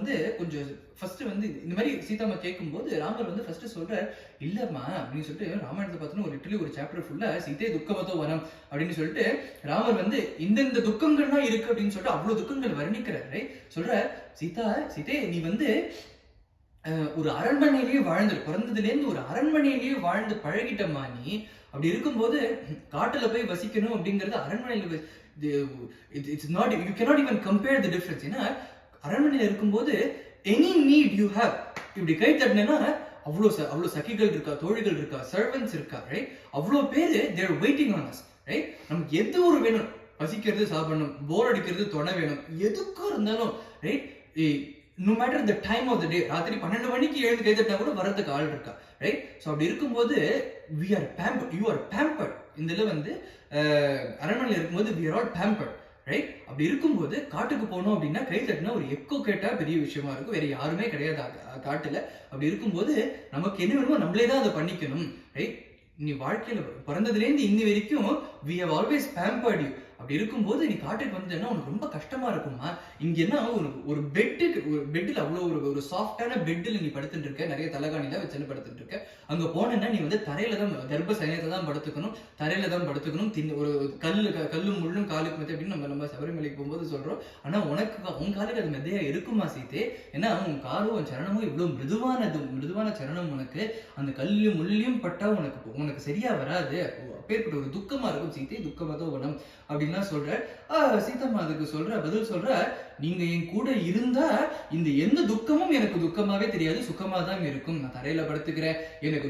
வந்து கொஞ்சம் ஃபர்ஸ்ட் வந்து இந்த மாதிரி சீதாமா கேட்கும்போது ராமர் வந்து ஃபர்ஸ்ட் சொல்றாரு, இல்லம்மா அப்படின்னு சொல்லிட்டு ராமாயணத்தை பார்த்தோன்னா லிட்டரலி ஒரு சாப்டர் ஃபுல்லா சீதே துக்கமதோ வனம் அப்படின்னு சொல்லிட்டு ராமர் வந்து இந்த துக்கங்கள்லாம் இருக்கு அப்படின்னு சொல்லிட்டு அவ்வளவு துக்கங்கள் வர்ணிக்கிறாரு. சொல்ற, சீதே நீ வந்து ஒரு அரண்மனையிலேயே பிறந்ததுல இருந்து ஒரு அரண்மனையிலேயே வாழ்ந்து பழகிட்டமா நீ. அப்படி இருக்கும்போது காட்டுல போய் வசிக்கணும் அப்படிங்கிறது அரண்மனையில it's not, you cannot even compare the difference. ஏன்னா அரண்மனையில இருக்கும்போது எனி நீட் யூ ஹேவ், இப்படி கை தட்டினா அவ்வளவு சகிகள் இருக்கா, தோழிகள் இருக்கா, சர்வன்ஸ் இருக்கா, ரைட்? அவ்வளவு பேரு தேர் வெயிட்டிங் ஆன் அஸ், ரைட்? நமக்கு எது ஒரு வேணும், பசிக்கிறது சாப்பிடணும், போர் அடிக்கிறது துணை வேணும், எதுக்கும் இருந்தாலும், right? no matter the time of the day, ராத்திரி 12 மணிக்கு எழுந்து கை தட்டினா கூட வரதுக்கு ஆள் இருக்கா, ரைட்? ஸோ அப்படி இருக்கும்போது we are pampered, you are pampered. இதுல வந்து அரண்மனையில் இருக்கும்போது we are all pampered, right? அப்படி இருக்கும்போது காட்டுக்கு போனோம் அப்படின்னா கை தட்டினா ஒரு எக்கோ கேட்டா பெரிய விஷயமா இருக்கும், வேற யாருமே கிடையாது காட்டுல. அப்படி இருக்கும்போது நமக்கு என்ன வேணுமோ நம்மளே தான் அதை பண்ணிக்கணும், ரைட்? நீ வாழ்க்கையில பிறந்ததுலேருந்து இன்னி வரைக்கும் we have always pampered you. அப்படி இருக்கும்போது நீ காட்டுக்கு வந்தேன்னா உனக்கு ரொம்ப கஷ்டமா இருக்குமா? இங்க என்ன ஒரு பெட்டில் அவ்வளவு ஒரு சாஃப்டான பெட்டில் நீ படுத்துட்டு இருக்க, நிறைய தலகாணில வச்சு படுத்துட்டு இருக்க. அங்க போனேன்னா நீ வந்து தரையில தான், கர்ப்ப சயனத்தை தான் படுத்துக்கணும், தரையில தான் படுத்துக்கணும், ஒரு கல்லும் முள்ளும் காலுக்கு மெத்த அப்படின்னு நம்ம சபரிமலைக்கு போகும்போது சொல்றோம். ஆனா உன் காலுக்கு அது மெத்தையா இருக்குமா சீதே? ஏன்னா உன் காலும் உன் சரணமும் இவ்வளவு மிருதுவான சரணம், உனக்கு அந்த கல்லையும் முள்ளியும் பட்டா உனக்கு சரியா வராது, அப்பேற்பட்ட ஒரு துக்கமா இருக்கும் சீதே, துக்கமதோ வனம் அப்படின்லாம் சொல்ற. சீதம்மா அதுக்கு பதில் சொல்ற, நீங்க என் கூட இருந்தா இந்த எந்த துக்கமும் எனக்கு துக்கமாவே தெரியாது, சுக்கமா தான் இருக்கும். நான் தரையில படுத்துக்கிறேன், எனக்கு